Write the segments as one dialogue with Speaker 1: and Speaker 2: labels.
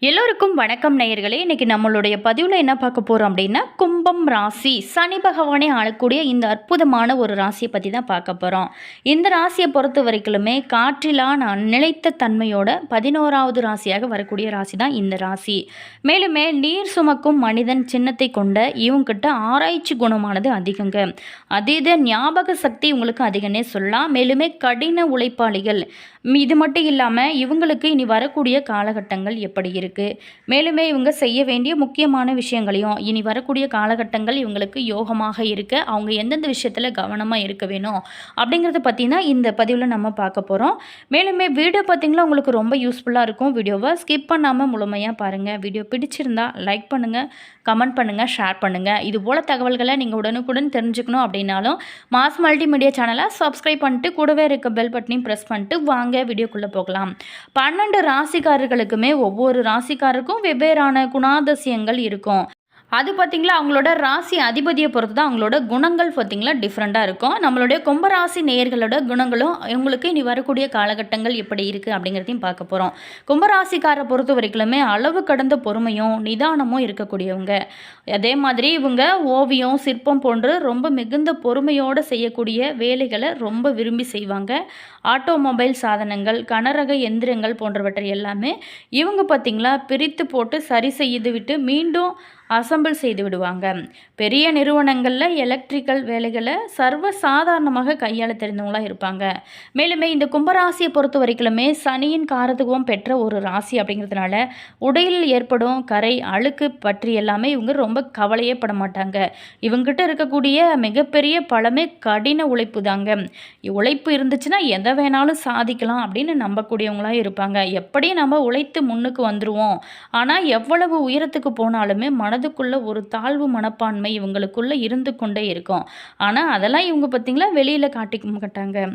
Speaker 1: எல்லோருக்கும் வணக்கம் நேயர்களே. இன்னைக்கு நம்மளுடைய பதிவில் என்ன பார்க்க போகிறோம் அப்படின்னா, கும்பம் ராசி சனி பகவானே ஆளக்கூடிய இந்த அற்புதமான ஒரு ராசியை பற்றி தான் பார்க்க போகிறோம். இந்த ராசியை பொறுத்த வரைக்குமே காற்றிலான நிலைத்த தன்மையோட 11வது ராசியாக வரக்கூடிய ராசி தான் இந்த ராசி. மேலுமே நீர் சுமக்கும் மனிதன் சின்னத்தை கொண்ட இவங்ககிட்ட ஆராய்ச்சி குணமானது அதிகங்க. அதீத ஞாபக சக்தி உங்களுக்கு அதிகன்னே சொல்லலாம். மேலுமே கடின உழைப்பாளிகள். இது மட்டும் இல்லாமல் இவங்களுக்கு இனி வரக்கூடிய காலகட்டங்கள் எப்படி இருக்குது, மேலுமே இவங்க செய்ய வேண்டிய முக்கியமான விஷயங்களையும் இனி வரக்கூடிய காலகட்டங்கள் இவங்களுக்கு யோகமாக இருக்க அவங்க எந்தெந்த விஷயத்தில் கவனமாக இருக்க வேணும் அப்படிங்கிறத பற்றி தான் இந்த பதிவில் நம்ம பார்க்க போகிறோம். மேலுமே வீடியோ பார்த்திங்களா உங்களுக்கு ரொம்ப யூஸ்ஃபுல்லாக இருக்கும். வீடியோவை ஸ்கிப் பண்ணாமல் முழுமையாக பாருங்கள். வீடியோ பிடிச்சிருந்தா லைக் பண்ணுங்கள், கமெண்ட் பண்ணுங்கள், ஷேர் பண்ணுங்கள். இது போல் தகவல்களை நீங்கள் உடனுக்குடன் தெரிஞ்சுக்கணும் அப்படின்னாலும் மாஸ் மல்டிமீடியா சேனலை சப்ஸ்கிரைப் பண்ணிட்டு கூடவே இருக்க பெல் பட்டனையும் ப்ரெஸ் பண்ணிட்டு வாங்க வீடியோக்குள்ளே போகலாம். 12 ராசிக்காரர்களுக்குமே ஒவ்வொரு ராசிக்காருக்கும் வெவ்வேறான குணாதிசயங்கள் இருக்கும். அது பார்த்திங்களா அவங்களோட ராசி அதிபதியை பொறுத்து தான் அவங்களோட குணங்கள் பார்த்திங்களா டிஃப்ரெண்ட்டாக இருக்கும். நம்மளுடைய கும்பராசி நேயர்களோட குணங்களும் இவங்களுக்கு இனி வரக்கூடிய காலகட்டங்கள் எப்படி இருக்குது அப்படிங்கிறதையும் பார்க்க போகிறோம். கும்பராசிக்காரை பொறுத்த வரைக்குமே அளவு கடந்த பொறுமையும் நிதானமும் இருக்கக்கூடியவங்க. அதே மாதிரி இவங்க ஓவியம், சிற்பம் போன்று ரொம்ப மிகுந்த பொறுமையோடு செய்யக்கூடிய வேலைகளை ரொம்ப விரும்பி செய்வாங்க. ஆட்டோமொபைல் சாதனங்கள், கனரக எந்திரங்கள் போன்றவற்றை எல்லாமே இவங்க பார்த்திங்களா பிரித்து போட்டு சரி செய்து விட்டு மீண்டும் அசம்பிள் செய்து விடுவாங்க. பெரிய நிறுவனங்களில் எலக்ட்ரிக்கல் வேலைகளை சர்வ சாதாரணமாக கையாள தெரிந்தவங்களாக இருப்பாங்க. மேலுமே இந்த கும்பராசியை பொறுத்த வரைக்குமே சனியின் காரத்துவம் பெற்ற ஒரு ராசி அப்படிங்கிறதுனால உடலில் ஏற்படும் கரை, அழுக்கு பற்றி எல்லாமே இவங்க ரொம்ப கவலையே பட மாட்டாங்க. இவங்ககிட்ட இருக்கக்கூடிய மிகப்பெரிய பலமே கடின உழைப்பு தாங்க. உழைப்பு இருந்துச்சுன்னா எதை வேணாலும் சாதிக்கலாம் அப்படின்னு நம்பக்கூடியவங்களாக இருப்பாங்க. எப்படி நம்ம உழைத்து முன்னுக்கு வந்துடுவோம், ஆனால் எவ்வளவு உயரத்துக்கு போனாலுமே மனதுக்குள்ள ஒரு தாழ்வு மனப்பான்மை இவங்களுக்குள்ள இருந்து கொண்டே இருக்கும். ஆனால் அதெல்லாம் இவங்க பார்த்திங்களா வெளியில் காட்டிக்க மாட்டாங்க.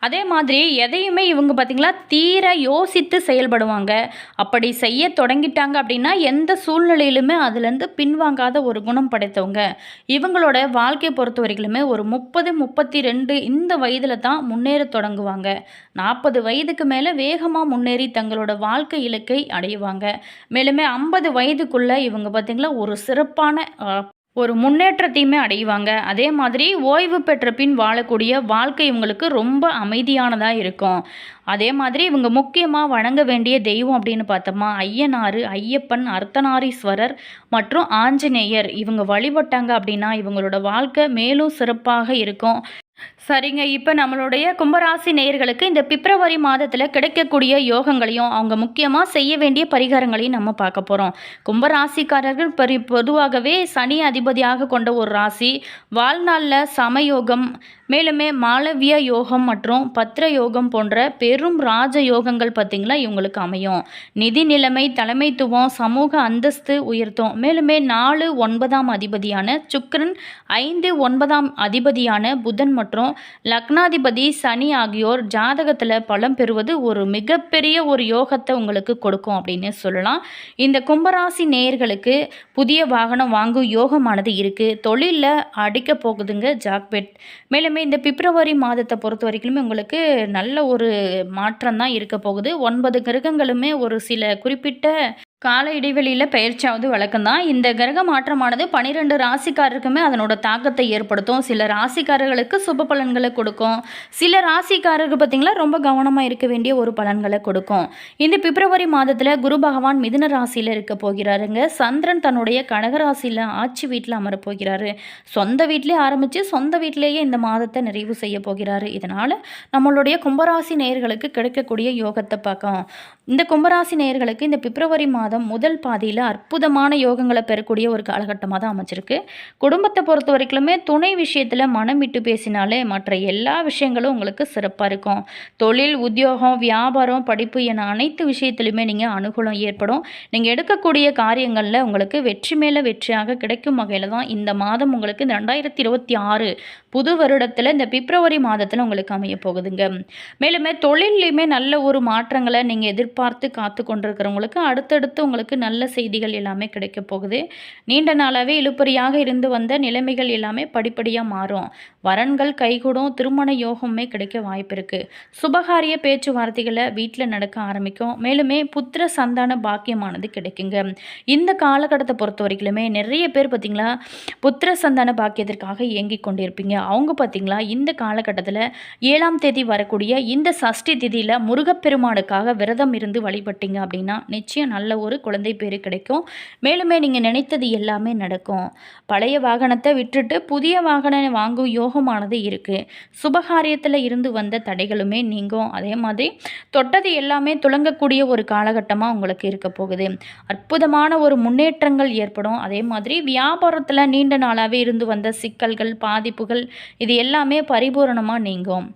Speaker 1: அதே மாதிரி எதையுமே இவங்க பார்த்திங்களா தீர யோசித்து செயல்படுவாங்க. அப்படி செய்ய தொடங்கிட்டாங்க அப்படின்னா எந்த சூழ்நிலையிலுமே அதுலேருந்து பின்வாங்காத ஒரு குணம் படைத்தவங்க. இவங்களோட வாழ்க்கையை பொறுத்த வரைக்குமே ஒரு 30, 32 இந்த வயதில் தான் முன்னேற தொடங்குவாங்க. 40 வயதுக்கு மேலே வேகமாக முன்னேறி தங்களோட வாழ்க்கை இலக்கை அடைவாங்க. மேலுமே 50 வயதுக்குள்ளே இவங்க பார்த்திங்களா ஒரு சிறப்பான ஒரு முன்னேற்றத்தையுமே அடைவாங்க. அதே மாதிரி ஓய்வு பெற்ற பின் வாழக்கூடிய வாழ்க்கை இவங்களுக்கு ரொம்ப அமைதியானதாக இருக்கும். அதே மாதிரி இவங்க முக்கியமாக வணங்க வேண்டிய தெய்வம் அப்படின்னு பார்த்தோமா ஐயனார், ஐயப்பன், அர்த்தநாரீஸ்வரர் மற்றும் ஆஞ்சநேயர் இவங்க வழிபட்டாங்க அப்படின்னா இவங்களோட வாழ்க்கை மேலும் சிறப்பாக இருக்கும். சரிங்க, இப்போ நம்மளுடைய கும்பராசி நேயர்களுக்கு இந்த பிப்ரவரி மாதத்தில் கிடைக்கக்கூடிய யோகங்களையும் அவங்க முக்கியமாக செய்ய வேண்டிய பரிகாரங்களையும் நம்ம பார்க்க போகிறோம். கும்பராசிக்காரர்கள் பொதுவாகவே சனி அதிபதியாக கொண்ட ஒரு ராசி. வாழ்நாளில் சமயோகம், மேலுமே மாளவிய யோகம் மற்றும் பத்திர யோகம் போன்ற பெரும் ராஜ யோகங்கள் பார்த்திங்களா இவங்களுக்கு அமையும். நிதி நிலைமை, தலைமைத்துவம், சமூக அந்தஸ்து உயர்த்தும். மேலுமே 4, 9ஆம் அதிபதியான சுக்கிரன், 5, 9ஆம் அதிபதியான புதன் மற்றும் லக்னாதிபதி சனி ஆகியோர் ஜாதகத்தில் பலம் பெறுவது ஒரு மிகப்பெரிய ஒரு யோகத்தை உங்களுக்கு கொடுக்கும் அப்படின்னு சொல்லலாம். இந்த கும்பராசி நேயர்களுக்கு புதிய வாகனம் வாங்கும் யோகமானது இருக்குது. தொழிலில் அடிக்க போகுதுங்க ஜாக்பெட். மேலுமே இந்த பிப்ரவரி மாதத்தை பொறுத்த வரைக்குமே உங்களுக்கு நல்ல ஒரு மாற்றம் தான் இருக்க போகுது. 9 கிரகங்களுமே ஒரு சில குறிப்பிட்ட கால இடைவெளியில் பயிற்சியாவது வழக்கம்தான். இந்த கிரக மாற்றமானது 12 ராசிக்காரருக்குமே அதனோட தாக்கத்தை ஏற்படுத்தும். சில ராசிக்காரர்களுக்கு சுப பலன்களை கொடுக்கும். சில ராசிக்காரர்கள் பார்த்திங்களா ரொம்ப கவனமாக இருக்க வேண்டிய ஒரு பலன்களை கொடுக்கும். இந்த பிப்ரவரி மாதத்தில் குரு பகவான் மிதுன ராசியில் இருக்க போகிறாருங்க. சந்திரன் தன்னுடைய கடகராசியில் ஆட்சி வீட்டில் அமரப் போகிறாரு. சொந்த வீட்டிலே ஆரம்பித்து சொந்த வீட்டிலேயே இந்த மாதத்தை நிறைவு செய்ய போகிறாரு. இதனால் நம்மளுடைய கும்பராசி நேயர்களுக்கு கிடைக்கக்கூடிய யோகத்தை பார்க்கலாம். இந்த கும்பராசி நேயர்களுக்கு இந்த பிப்ரவரி மாதம் முதல் பாதியில் அற்புதமான யோகங்களை பெறக்கூடிய ஒரு காலகட்டமாக தான் அமைச்சிருக்கு. குடும்பத்தை பொறுத்த வரைக்குமே துணை விஷயத்தில் மனம் விட்டு பேசினாலே மற்ற எல்லா விஷயங்களும் உங்களுக்கு சிறப்பாக இருக்கும். தொழில், உத்தியோகம், வியாபாரம், படிப்பு என அனைத்து விஷயத்திலுமே நீங்கள் அனுகூலம் ஏற்படும். நீங்கள் எடுக்கக்கூடிய காரியங்களில் உங்களுக்கு வெற்றி மேலே வெற்றியாக கிடைக்கும் வகையில் தான் இந்த மாதம் உங்களுக்கு 2026 புது வருடத்தில் இந்த பிப்ரவரி மாதத்தில் உங்களுக்கு அமைய போகுதுங்க. மேலுமே தொழிலையுமே நல்ல ஒரு மாற்றங்களை நீங்கள் எதிர்பார்த்து காத்து கொண்டிருக்கிறவங்களுக்கு அடுத்தடுத்து உங்களுக்கு நல்ல செய்திகள் எல்லாமே கிடைக்க போகுது. நீண்ட நாளாகவே இழுபறியாக இருந்து வந்த நிலைமைகள் எல்லாமே படிப்படியாக மாறும். வரன்கள் கைகூடும், திருமண யோகமே கிடைக்க வாய்ப்பு இருக்குது. சுபகாரிய பேச்சுவார்த்தைகளை வீட்டில் நடக்க ஆரம்பிக்கும். மேலுமே புத்திர சந்தான பாக்கியமானது கிடைக்குங்க. இந்த காலகட்டத்தை பொறுத்த வரைக்குமே நிறைய பேர் பார்த்திங்களா புத்திர சந்தான பாக்கியத்திற்காக இயங்கி கொண்டிருப்பீங்க. அவங்க பார்த்திங்களா இந்த காலகட்டத்தில் 7ஆம் தேதி வரக்கூடிய இந்த சஷ்டி திதியில் முருகப்பெருமானுக்காக விரதம் இருந்து வழிபட்டீங்க அப்படின்னா நிச்சயம் நல்ல ஒரு குழந்தை பேரு கிடைக்கும். மேலுமே நீங்கள் நினைத்தது எல்லாமே நடக்கும். பழைய வாகனத்தை விட்டுட்டு புதிய வாகனம் வாங்கும் யோகமானது இருக்குது. சுபகாரியத்தில் இருந்து வந்த தடைகளுமே நீங்கும். அதே மாதிரி தொட்டது எல்லாமே துளங்கக்கூடிய ஒரு காலகட்டமாக உங்களுக்கு இருக்க போகுது. அற்புதமான ஒரு முன்னேற்றங்கள் ஏற்படும். அதே மாதிரி வியாபாரத்தில் நீண்ட நாளாகவே இருந்து வந்த சிக்கல்கள், பாதிப்புகள் இது எல்லாமே பரிபூரணமாக நீங்கும்.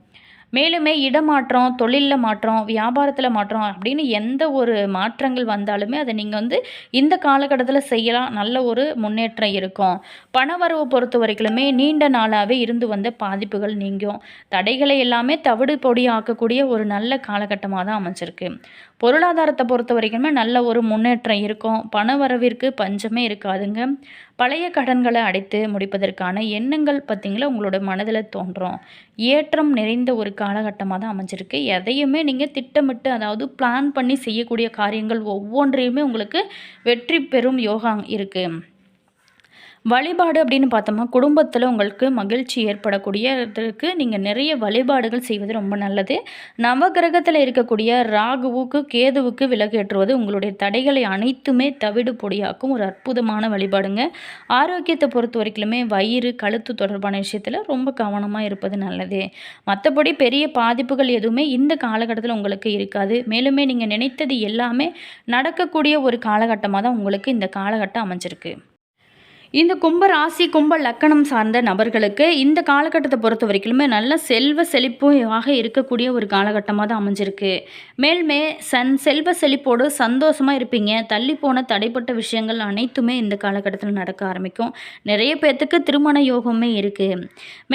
Speaker 1: மேலுமே இடமாற்றம், தொழிலில் மாற்றம், வியாபாரத்தில் மாற்றம் அப்படின்னு எந்த ஒரு மாற்றங்கள் வந்தாலுமே அதை நீங்கள் இந்த காலகட்டத்தில் செய்யலாம். நல்ல ஒரு முன்னேற்றம் இருக்கும். பணவரவு பொறுத்த வரைக்குமே நீண்ட நாளாகவே இருந்து வந்த பாதிப்புகள் நீங்கும். தடைகளை எல்லாமே தவிடு பொடி ஆக்கக்கூடிய ஒரு நல்ல காலகட்டமாக தான் அமைஞ்சிருக்கு. பொருளாதாரத்தை பொறுத்த வரைக்குமே நல்ல ஒரு முன்னேற்றம் இருக்கும். பணவரவிற்கு பஞ்சமே இருக்காதுங்க. பழைய கடன்களை அடைத்து முடிப்பதற்கான எண்ணங்கள் பார்த்திங்களா உங்களோட மனதில் தோன்றும். ஏற்றம் நிறைந்த ஒரு காலகட்டமாக தான் அமைஞ்சிருக்கு. எதையுமே நீங்கள் திட்டமிட்டு அதாவது பிளான் பண்ணி செய்யக்கூடிய காரியங்கள் ஒவ்வொன்றையுமே உங்களுக்கு வெற்றி பெறும் யோகா இருக்குது. வழிபாடு அப்படின்னு பார்த்தோம்னா குடும்பத்தில் உங்களுக்கு மகிழ்ச்சி ஏற்படக்கூடியதற்கு நீங்கள் நிறைய வழிபாடுகள் செய்வது ரொம்ப நல்லது. நவகிரகத்தில் இருக்கக்கூடிய ராகுவுக்கு கேதுவுக்கு விலகேற்றுவது உங்களுடைய தடைகளை அனைத்துமே தவிடு பொடியாக்கும் ஒரு அற்புதமான வழிபாடுங்க. ஆரோக்கியத்தை பொறுத்த வரைக்குமே வயிறு, கழுத்து தொடர்பான விஷயத்தில் ரொம்ப கவனமாக இருப்பது நல்லது. மற்றபடி பெரிய பாதிப்புகள் எதுவுமே இந்த காலகட்டத்தில் உங்களுக்கு இருக்காது. மேலுமே நீங்கள் நினைத்தது எல்லாமே நடக்கக்கூடிய ஒரு காலகட்டமாக தான் உங்களுக்கு இந்த காலகட்டம் அமைஞ்சிருக்கு. இந்த கும்ப ராசி, கும்ப லக்கணம் சார்ந்த நபர்களுக்கு இந்த காலகட்டத்தை பொறுத்த வரைக்குமே நல்ல செல்வ செழிப்பாக இருக்கக்கூடிய ஒரு காலகட்டமாக தான் அமைஞ்சிருக்கு. மேலுமே செல்வ செழிப்போடு சந்தோஷமாக இருப்பீங்க. தள்ளி போன தடைப்பட்ட விஷயங்கள் அனைத்துமே இந்த காலகட்டத்தில் நடக்க ஆரம்பிக்கும். நிறைய பேர்த்துக்கு திருமண யோகமே இருக்குது.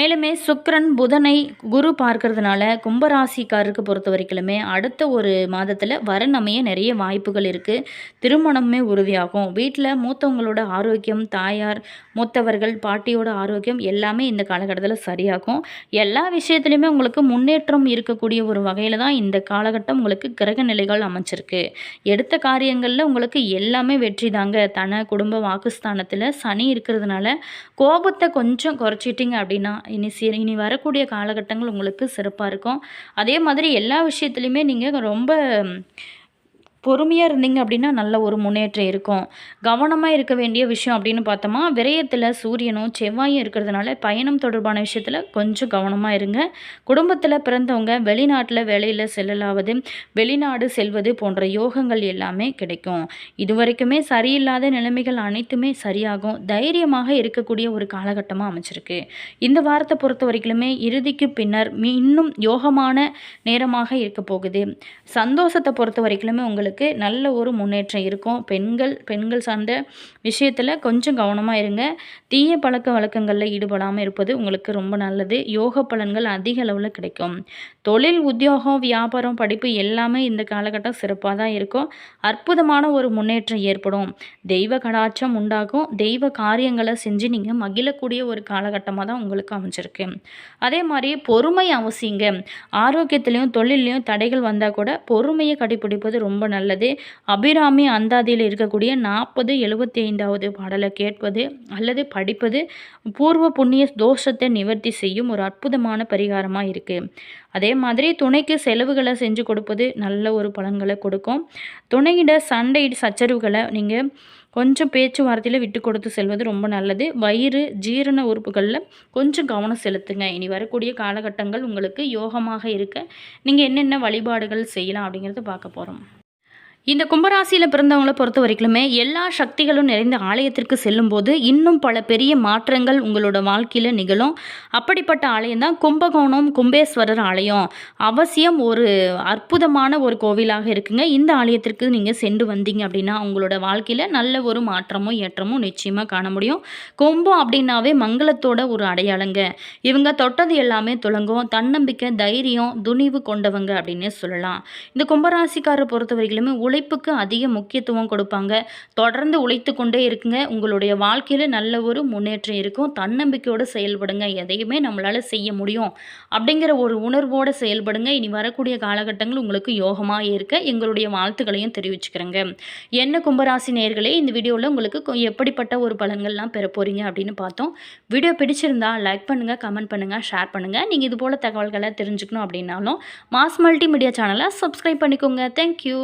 Speaker 1: மேலுமே சுக்கிரன் புதனை குரு பார்க்கறதுனால கும்பராசிக்காரருக்கு பொறுத்த வரைக்குமே அடுத்த ஒரு மாதத்தில் வரன் அமைய நிறைய வாய்ப்புகள் இருக்குது. திருமணமே உறுதியாகும். வீட்டில் மூத்தவங்களோட ஆரோக்கியம், தாயார், மூத்தவர்கள், பாட்டியோட ஆரோக்கியம் எல்லாமே இந்த காலகட்டத்தில் சரியாகும். எல்லா விஷயத்துலையுமே உங்களுக்கு முன்னேற்றம் இருக்கக்கூடிய ஒரு வகையில் தான் இந்த காலகட்டம் உங்களுக்கு கிரக நிலைகள் அமைச்சிருக்கு. எடுத்த காரியங்களில் உங்களுக்கு எல்லாமே வெற்றி தாங்க. குடும்ப வாக்குஸ்தானத்தில் சனி இருக்கிறதுனால கோபத்தை கொஞ்சம் குறைச்சிட்டிங்க அப்படின்னா இனி வரக்கூடிய காலகட்டங்கள் உங்களுக்கு சிறப்பாக இருக்கும். அதே மாதிரி எல்லா விஷயத்துலையுமே நீங்கள் ரொம்ப பொறுமையாக இருந்தீங்க அப்படின்னா நல்ல ஒரு முன்னேற்றம் இருக்கும். கவனமாக இருக்க வேண்டிய விஷயம் அப்படின்னு பார்த்தோமா விரயத்தில் சூரியனும் செவ்வாயும் இருக்கிறதுனால பயணம் தொடர்பான விஷயத்தில் கொஞ்சம் கவனமாக இருங்க. குடும்பத்தில் பிறந்தவங்க வெளிநாட்டில் வேலையில் செல்லலாவது, வெளிநாடு செல்வது போன்ற யோகங்கள் எல்லாமே கிடைக்கும். இதுவரைக்குமே சரியில்லாத நிலைமைகள் அனைத்துமே சரியாகும். தைரியமாக இருக்கக்கூடிய ஒரு காலகட்டமாக அமைச்சிருக்கு. இந்த வாரத்தை பொறுத்த வரைக்குமே இறுதிக்கு பின்னர் இன்னும் யோகமான நேரமாக இருக்க போகுது. சந்தோஷத்தை பொறுத்த வரைக்குமே உங்களுக்கு நல்ல ஒரு முன்னேற்றம் இருக்கும். பெண்கள் சார்ந்த விஷயத்தில் கொஞ்சம் கவனமாக இருங்க. தீய பழக்க வழக்கங்களில் ஈடுபடாமல் இருப்பது உங்களுக்கு ரொம்ப நல்லது. யோக பலன்கள் அதிக அளவில் கிடைக்கும். தொழில், உத்தியோகம், வியாபாரம், படிப்பு எல்லாமே இந்த காலகட்டம் சிறப்பாக தான் இருக்கும். அற்புதமான ஒரு முன்னேற்றம் ஏற்படும். தெய்வ கடாட்சம் உண்டாகும். தெய்வ காரியங்களை செஞ்சு நீங்கள் மகிழக்கூடிய ஒரு காலகட்டமாக தான் உங்களுக்கு அமைஞ்சிருக்கு. அதே மாதிரி பொறுமை அவசியங்க. ஆரோக்கியத்திலையும் தொழிலையும் தடைகள் வந்தால் கூட பொறுமையை கடைப்பிடிப்பது ரொம்ப நல்லது. அபிராமி அந்தாதியில் இருக்கக்கூடிய 40-75வது பாடலை கேட்பது அல்லது படிப்பது பூர்வ புண்ணிய தோஷத்தை நிவர்த்தி செய்யும் ஒரு அற்புதமான பரிகாரமாக இருக்குது. அதே மாதிரி துணைக்கு செலவுகளை செஞ்சு கொடுப்பது நல்ல ஒரு பலன்களை கொடுக்கும். துணையிட சண்டை சச்சரவுகளை நீங்கள் கொஞ்சம் பேச்சுவார்த்தையில் விட்டு கொடுத்து செல்வது ரொம்ப நல்லது. வயிறு, ஜீரண உறுப்புகளில் கொஞ்சம் கவனம் செலுத்துங்க. இனி வரக்கூடிய காலகட்டங்கள் உங்களுக்கு யோகமாக இருக்க நீங்கள் என்னென்ன வழிபாடுகள் செய்யலாம் அப்படிங்கிறத பார்க்க போகிறோம். இந்த கும்பராசியில் பிறந்தவங்களை பொறுத்த வரைக்குமே எல்லா சக்திகளும் நிறைந்த ஆலயத்திற்கு செல்லும்போது இன்னும் பல பெரிய மாற்றங்கள் உங்களோட வாழ்க்கையில் நிகழும். அப்படிப்பட்ட ஆலயம் தான் கும்பகோணம் கும்பேஸ்வரர் ஆலயம். அவசியம் ஒரு அற்புதமான ஒரு கோவிலாக இருக்குங்க. இந்த ஆலயத்திற்கு நீங்கள் சென்று வந்தீங்க அப்படின்னா உங்களோட வாழ்க்கையில் நல்ல ஒரு மாற்றமும் ஏற்றமும் நிச்சயமாக காண முடியும். கும்பம் அப்படின்னாவே மங்களத்தோட ஒரு அடையாளங்க. இவங்க தொட்டது எல்லாமே துலங்கும். தன்னம்பிக்கை, தைரியம், துணிவு கொண்டவங்க அப்படின்னே சொல்லலாம். இந்த கும்பராசிக்காரரை பொறுத்த வரைக்குமே உழைப்புக்கு அதிக முக்கியத்துவம் கொடுப்பாங்க. தொடர்ந்து உழைத்து கொண்டே இருக்குங்க. உங்களுடைய வாழ்க்கையில் நல்ல ஒரு முன்னேற்றம் இருக்கும். தன்னம்பிக்கையோடு செயல்படுங்க. எதையுமே நம்மளால் செய்ய முடியும் அப்படிங்கிற ஒரு உணர்வோடு செயல்படுங்க. இனி வரக்கூடிய காலகட்டங்கள் உங்களுக்கு யோகமாக இருக்க எங்களுடைய வாழ்த்துக்களையும் தெரிவிச்சுக்கிறேங்க. என்ன கும்பராசி நேயர்களே, இந்த வீடியோவில் உங்களுக்கு எப்படிப்பட்ட ஒரு பலன்கள்லாம் பெற போகிறீங்க அப்படின்னு பார்த்தோம். வீடியோ பிடிச்சிருந்தா லைக் பண்ணுங்கள், கமெண்ட் பண்ணுங்கள், ஷேர் பண்ணுங்கள். நீங்கள் இது போல் தகவல்களை தெரிஞ்சுக்கணும் அப்படின்னாலும் மாஸ் மல்டிமீடியா சேனலை சப்ஸ்கிரைப் பண்ணிக்கோங்க. தேங்க்யூ.